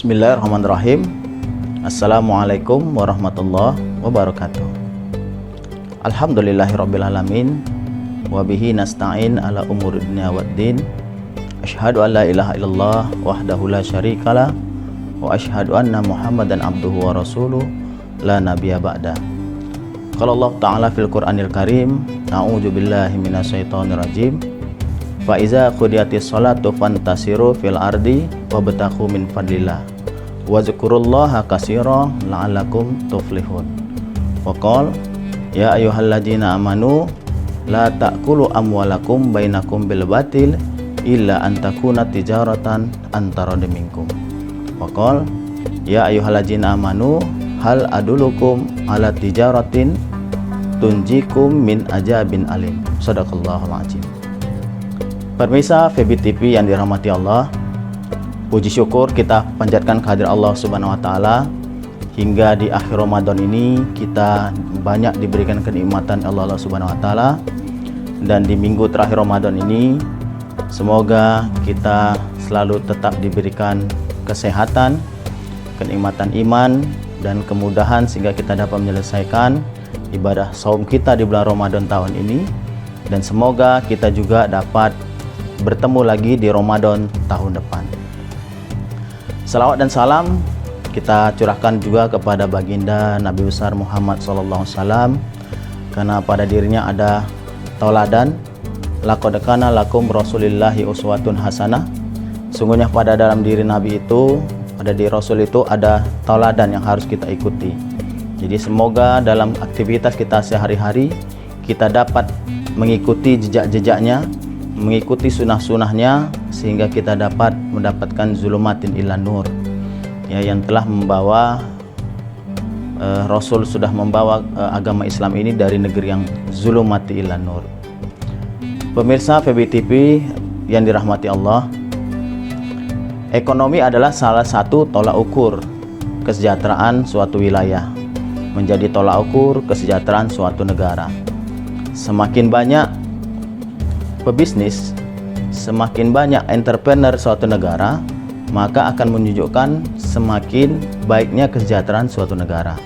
Bismillahirrahmanirrahim. Assalamualaikum warahmatullahi wabarakatuh. Alhamdulillahirrabbilalamin. Wabihi nasta'in ala umuri dunya waddin. Asyhadu an la ilaha illallah wahdahu la syarikalah. Wa asyhadu anna muhammadan abduhu wa rasuluh la nabiyya ba'da. Qala Allah ta'ala fil Qur'anil Karim, a'udzu billahi minasyaitonir rajim. Fa iza qudiyatis sholatu fantasiru fil ardi wabtaghu min fadlillah wazkurullaha katsiran la'allakum tuflihun. Wa qala ya ayyuhalladzina amanu la ta'kulu amwalakum bainakum bil batil illa an takuna tijaratan antara minkum. Wa qala ya ayyuhalladzina amanu hal adulukum ala tijaratin tunjikum min ajabin alim. Shadaqallahul azim. Pemirsa Feby TV yang dirahmati Allah, puji syukur kita panjatkan kehadirat Allah Subhanahu wa taala hingga di akhir Ramadan ini kita banyak diberikan kenikmatan Allah Subhanahu wa taala, dan di minggu terakhir Ramadan ini semoga kita selalu tetap diberikan kesehatan, kenikmatan iman dan kemudahan sehingga kita dapat menyelesaikan ibadah saum kita di bulan Ramadan tahun ini, dan semoga kita juga dapat bertemu lagi di Ramadan tahun depan. Salawat dan salam kita curahkan juga kepada baginda Nabi besar Muhammad SAW, karena pada dirinya ada tauladan. Laqad kana lakum rasulillahi uswatun hasanah. Sungguhnya pada dalam diri Nabi itu, pada diri Rasul itu ada tauladan yang harus kita ikuti. Jadi semoga dalam aktivitas kita sehari-hari kita dapat mengikuti jejak-jejaknya, mengikuti sunnah-sunnahnya, sehingga kita dapat mendapatkan zulumatin ilan nur, ya, yang telah membawa Rasul sudah membawa agama Islam ini dari negeri yang zulumati ilan nur. Pemirsa Feby TV yang dirahmati Allah, ekonomi adalah salah satu tolak ukur kesejahteraan suatu wilayah, menjadi tolak ukur kesejahteraan suatu negara. Semakin banyak pebisnis, semakin banyak entrepreneur suatu negara, maka akan menunjukkan semakin baiknya kesejahteraan suatu negara.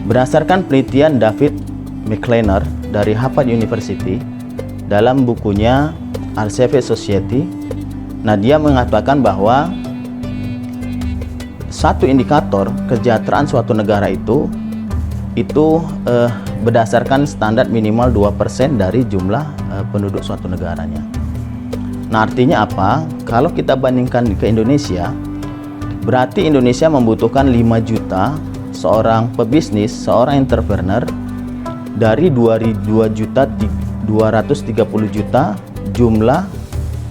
Berdasarkan penelitian David McLenner dari Harvard University dalam bukunya Elsevier Society, nah dia mengatakan bahwa satu indikator kesejahteraan suatu negara itu berdasarkan standar minimal 2% dari jumlah penduduk suatu negaranya. Nah, artinya apa? Kalau kita bandingkan ke Indonesia, berarti Indonesia membutuhkan 5 juta seorang pebisnis, seorang entrepreneur dari 230 juta jumlah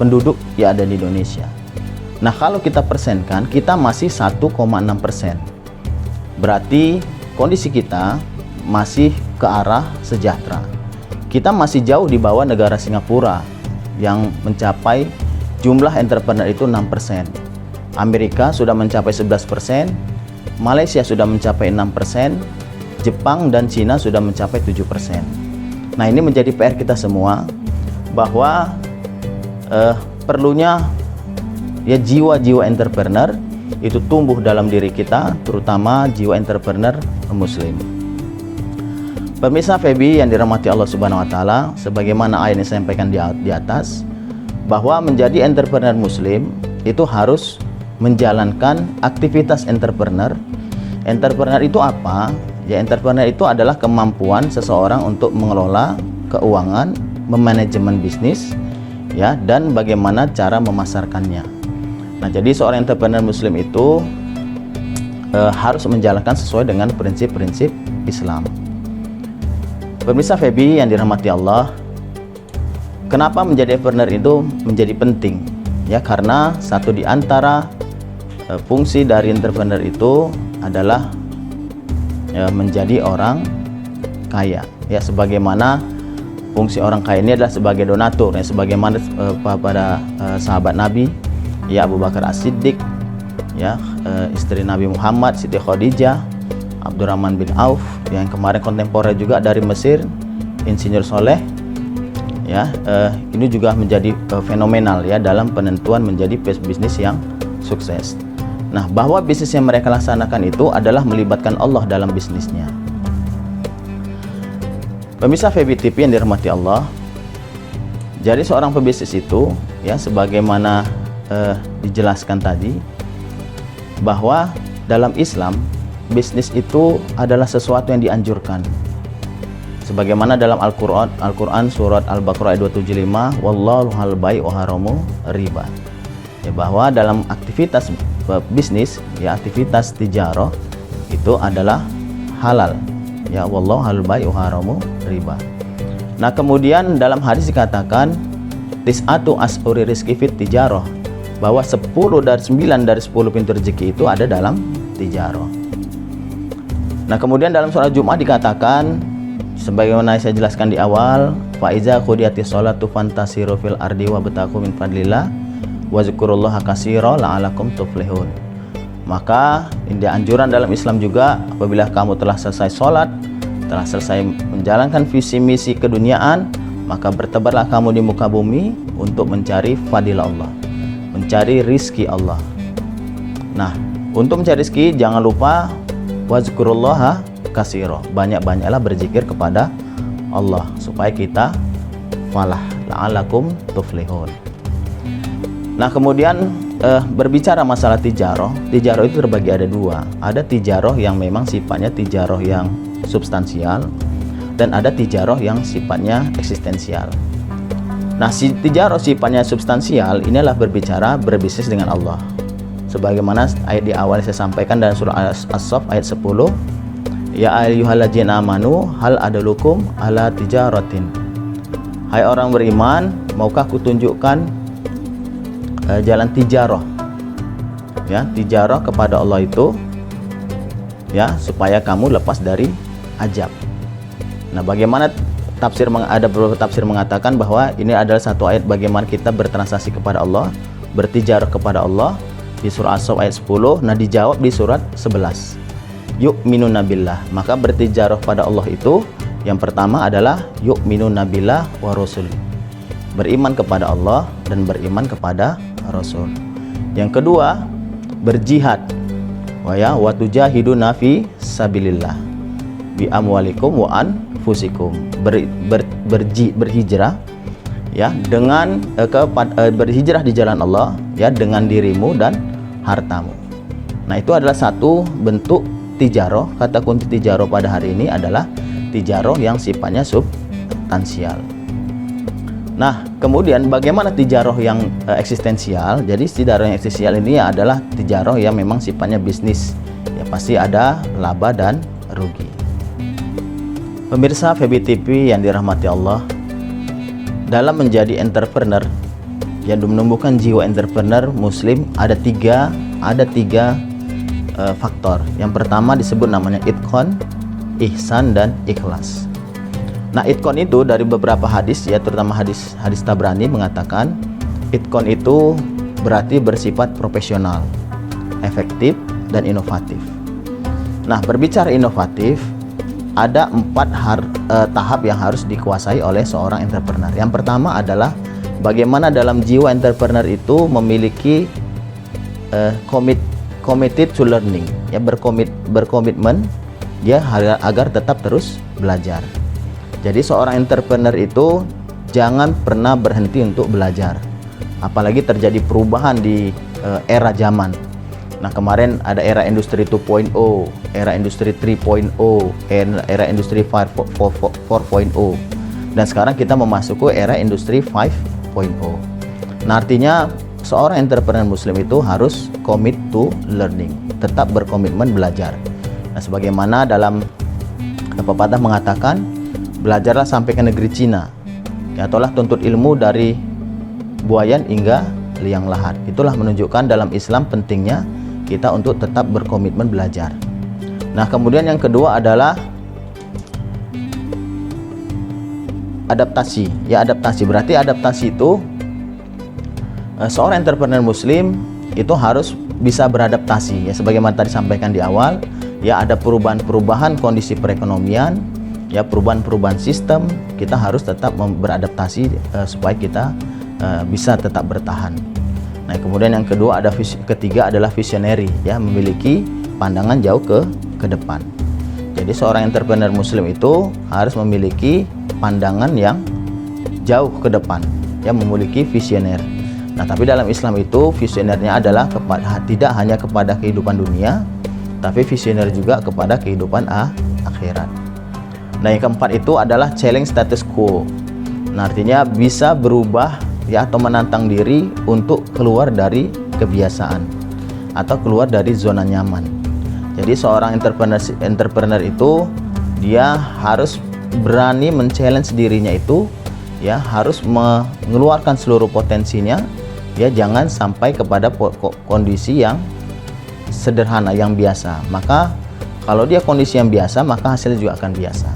penduduk yang ada di Indonesia. Nah, kalau kita persenkan, kita masih 1,6%. Berarti kondisi kita masih ke arah sejahtera. Kita masih jauh di bawah negara Singapura yang mencapai jumlah entrepreneur itu 6%. Amerika sudah mencapai 11%, Malaysia sudah mencapai 6%, Jepang dan Cina sudah mencapai 7%. Nah, ini menjadi PR kita semua bahwa perlunya ya jiwa-jiwa entrepreneur itu tumbuh dalam diri kita, terutama jiwa entrepreneur muslim. Pemirsa Feby yang dirahmati Allah Subhanahu wa taala, sebagaimana ayat yang disampaikan di atas, bahwa menjadi entrepreneur muslim itu harus menjalankan aktivitas entrepreneur. Entrepreneur itu apa? Ya, entrepreneur itu adalah kemampuan seseorang untuk mengelola keuangan, memanajemen bisnis, ya, dan bagaimana cara memasarkannya. Nah, jadi seorang entrepreneur muslim itu harus menjalankan sesuai dengan prinsip-prinsip Islam. Pemirsa Feby yang dirahmati Allah, kenapa menjadi entrepreneur itu menjadi penting? Ya, karena satu di antara fungsi dari entrepreneur itu adalah menjadi orang kaya. Ya, sebagaimana fungsi orang kaya ini adalah sebagai donatur, ya, sebagaimana pada sahabat Nabi, ya, Abu Bakar As-Siddiq, ya, istri Nabi Muhammad, Siti Khadijah, Abdurrahman bin Auf, yang kemarin kontemporer juga dari Mesir, Insinyur Soleh, ya, ini juga menjadi fenomenal, ya, dalam penentuan menjadi bisnis yang sukses. Nah, bahwa bisnis yang mereka laksanakan itu adalah melibatkan Allah dalam bisnisnya. Pemirsa FEBI TV yang dirahmati Allah, jadi seorang pebisnis itu ya sebagaimana dijelaskan tadi, bahwa dalam Islam bisnis itu adalah sesuatu yang dianjurkan. Sebagaimana dalam Al-Qur'an surat Al-Baqarah ayat 275, wallahu halal bai' wa haramu riba. Ya, bahwa dalam aktivitas bisnis, ya aktivitas tijarah itu adalah halal. Ya, wallahu halal bai' wa haramu riba. Nah, kemudian dalam hadis dikatakan tis'atu as'uri rizki fit tijarah, bahwa 9 dari 10 pintu rezeki itu ada dalam tijarah. Nah, kemudian dalam surah Jumat dikatakan sebagaimana saya jelaskan di awal, fa iza qudiyatis sholatu fantasiru fil ardi wabtaghu min fadlillah wa dzkurullaha katsira la'alakum tuflihun. Maka ini anjuran dalam Islam juga, apabila kamu telah selesai sholat, telah selesai menjalankan visi misi keduniaan, maka bertebarlah kamu di muka bumi untuk mencari fadilah Allah, mencari rizki Allah. Nah, untuk mencari rizki jangan lupa wazkurullaha katsira, banyak-banyaklah berzikir kepada Allah supaya kita falah, la'alakum tuflihun. Nah, kemudian berbicara masalah tijarah itu terbagi ada dua. Ada tijarah yang memang sifatnya tijarah yang substansial, dan ada tijarah yang sifatnya eksistensial. Nah, si tijarah sifatnya substansial inilah berbicara berbisnis dengan Allah. Sebagaimana ayat di awal saya sampaikan dalam surah As-Saff ayat 10, ya ayyuhalladzina amanu hal adlukum ala tijaratin. Hai orang beriman, maukah kutunjukkan jalan tijarah? Ya, tijarah kepada Allah itu ya supaya kamu lepas dari ajab. Nah, bagaimana ada beberapa tafsir mengatakan bahwa ini adalah satu ayat bagaimana kita bertransaksi kepada Allah, bertijarah kepada Allah di surah As-Saff ayat 10. Nah, dijawab di surat 11. Yu'minuna billah, maka bertijarah pada Allah itu yang pertama adalah yu'minuna billah wa rasul, beriman kepada Allah dan beriman kepada Rasul. Yang kedua, berjihad, wa tujahiduna fi sabilillah bi amwalikum wa anfusikum, berhijrah ya dengan berhijrah di jalan Allah ya dengan dirimu dan hartamu. Nah, itu adalah satu bentuk tijarah. Kata kunci tijarah pada hari ini adalah tijarah yang sifatnya substansial. Nah, kemudian bagaimana tijarah yang eksistensial? Jadi tijarah yang eksistensial ini adalah tijarah yang memang sifatnya bisnis. Ya, pasti ada laba dan rugi. Pemirsa FEBI TV yang dirahmati Allah, dalam menjadi entrepreneur yang menumbuhkan jiwa entrepreneur muslim ada tiga faktor. Yang pertama disebut namanya itqan, ihsan, dan ikhlas. Nah, itqan itu dari beberapa hadis ya, terutama hadis Tabrani mengatakan itqan itu berarti bersifat profesional, efektif, dan inovatif. Nah, berbicara inovatif, ada 4 tahap yang harus dikuasai oleh seorang entrepreneur. Yang pertama adalah bagaimana dalam jiwa entrepreneur itu memiliki committed to learning, ya berkomitmen dia agar tetap terus belajar. Jadi seorang entrepreneur itu jangan pernah berhenti untuk belajar, apalagi terjadi perubahan di era zaman. Nah, kemarin ada era industri 2.0, era industri 3.0, era industri 4.0, dan sekarang kita memasuki era industri 5.0. Nah, artinya seorang entrepreneur muslim itu harus commit to learning, tetap berkomitmen belajar. Nah, sebagaimana dalam pepatah mengatakan, belajarlah sampai ke negeri Cina, ya, ataulah tuntut ilmu dari buayan hingga liang lahat. Itulah menunjukkan dalam Islam pentingnya kita untuk tetap berkomitmen belajar. Nah, kemudian yang kedua adalah adaptasi. Ya, adaptasi berarti adaptasi itu seorang entrepreneur muslim itu harus bisa beradaptasi, ya, sebagaimana tadi sampaikan di awal, ya, ada perubahan-perubahan kondisi perekonomian, ya, perubahan-perubahan sistem. Kita harus tetap beradaptasi supaya kita bisa tetap bertahan. Nah, kemudian yang kedua ketiga adalah visionary, ya, memiliki pandangan jauh ke depan. Jadi seorang entrepreneur muslim itu harus memiliki pandangan yang jauh ke depan, ya, memiliki visioner. Nah, tapi dalam Islam itu visionernya adalah tidak hanya kepada kehidupan dunia, tapi visioner juga kepada kehidupan akhirat. Nah, yang keempat itu adalah challenge status quo. Nah, artinya bisa berubah, ya, atau menantang diri untuk keluar dari kebiasaan atau keluar dari zona nyaman. Jadi seorang entrepreneur itu dia harus berani men-challenge dirinya itu, ya, harus mengeluarkan seluruh potensinya, ya, jangan sampai kepada kondisi yang sederhana, yang biasa. Maka kalau dia kondisi yang biasa, maka hasilnya juga akan biasa.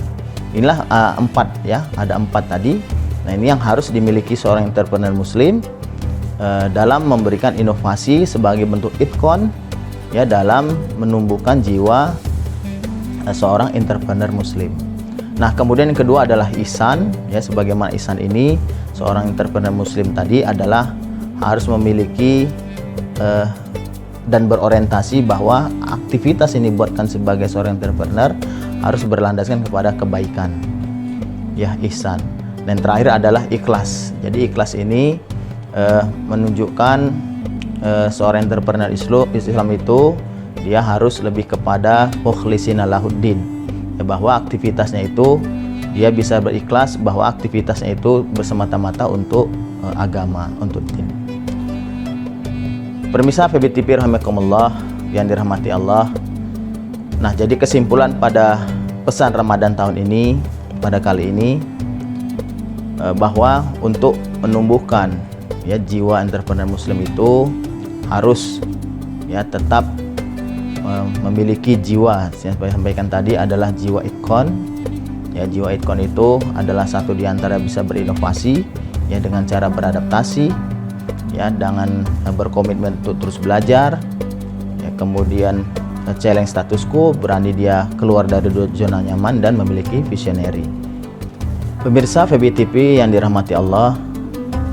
Inilah empat, ya, ada empat tadi. Nah, ini yang harus dimiliki seorang entrepreneur muslim dalam memberikan inovasi sebagai bentuk itqan, ya, dalam menumbuhkan jiwa seorang entrepreneur muslim. Nah, kemudian yang kedua adalah ihsan, ya, sebagaimana ihsan ini seorang entrepreneur muslim tadi adalah harus memiliki dan berorientasi bahwa aktivitas ini buatkan sebagai seorang entrepreneur harus berlandaskan kepada kebaikan, ya, ihsan. Dan terakhir adalah ikhlas. Jadi ikhlas ini menunjukkan seorang entrepreneur Islam itu dia harus lebih kepada mukhlisina lahuddin, ya, bahwa aktivitasnya itu dia bisa berikhlas, bahwa aktivitasnya itu bersemata-mata untuk agama, untuk din. Pemirsa FEBTV rahimakumullah yang dirahmati Allah. Nah, jadi kesimpulan pada pesan Ramadan tahun ini pada kali ini bahwa untuk menumbuhkan, ya, jiwa entrepreneur muslim itu harus, ya, tetap memiliki jiwa yang saya sampaikan tadi adalah jiwa itqan. Ya, jiwa itqan itu adalah satu di antara bisa berinovasi, ya, dengan cara beradaptasi, ya, dengan berkomitmen untuk terus belajar, ya, kemudian challenge status quo, berani dia keluar dari zona nyaman dan memiliki visionary. Pemirsa FEBTV yang dirahmati Allah,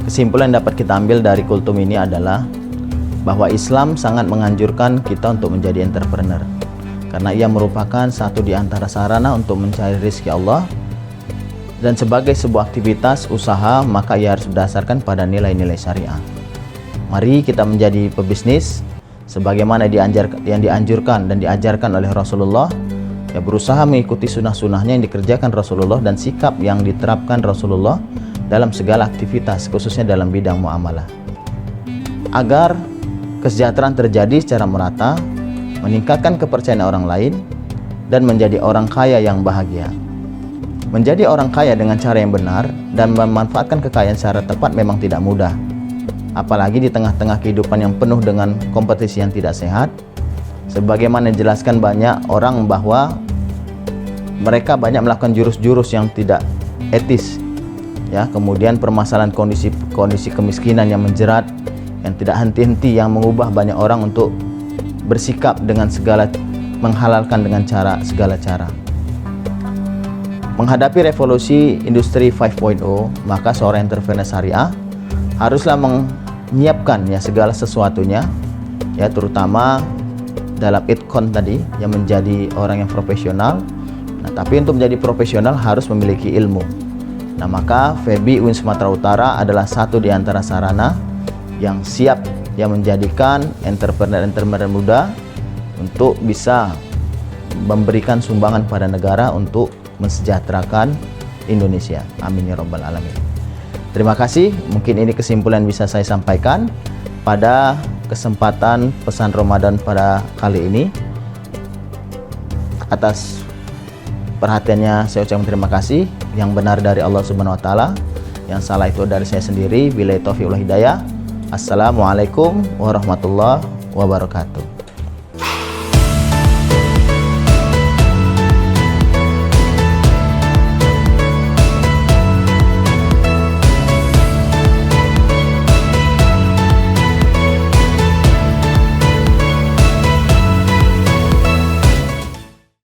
kesimpulan yang dapat kita ambil dari kultum ini adalah bahwa Islam sangat menganjurkan kita untuk menjadi entrepreneur karena ia merupakan satu di antara sarana untuk mencari rezeki Allah, dan sebagai sebuah aktivitas usaha maka ia harus berdasarkan pada nilai-nilai syariah. Mari kita menjadi pebisnis sebagaimana yang dianjurkan dan diajarkan oleh Rasulullah, ya, berusaha mengikuti sunnah-sunnahnya yang dikerjakan Rasulullah dan sikap yang diterapkan Rasulullah dalam segala aktivitas, khususnya dalam bidang muamalah, agar kesejahteraan terjadi secara merata, meningkatkan kepercayaan orang lain, dan menjadi orang kaya yang bahagia. Menjadi orang kaya dengan cara yang benar dan memanfaatkan kekayaan secara tepat memang tidak mudah, apalagi di tengah-tengah kehidupan yang penuh dengan kompetisi yang tidak sehat. Sebagaimana dijelaskan banyak orang bahwa mereka banyak melakukan jurus-jurus yang tidak etis, ya, kemudian permasalahan kondisi kemiskinan yang menjerat, yang tidak henti-henti, yang mengubah banyak orang untuk bersikap dengan menghalalkan dengan segala cara. Menghadapi revolusi industri 5.0, maka seorang entrepreneur syariah haruslah menyiapkan, ya, segala sesuatunya, ya, terutama dalam itqan tadi, yang menjadi orang yang profesional. Nah, tapi untuk menjadi profesional harus memiliki ilmu. Nah, maka FEBI UIN Sumatera Utara adalah satu di antara sarana yang siap, yang menjadikan entrepreneur muda untuk bisa memberikan sumbangan pada negara untuk mensejahterakan Indonesia. Amin ya rabbal alamin. Terima kasih. Mungkin ini kesimpulan bisa saya sampaikan pada kesempatan pesan Ramadan pada kali ini. Atas perhatiannya saya ucapkan terima kasih. Yang benar dari Allah Subhanahu wa taala, yang salah itu dari saya sendiri. Billahi taufiq wal hidayah. Assalamualaikum warahmatullahi wabarakatuh.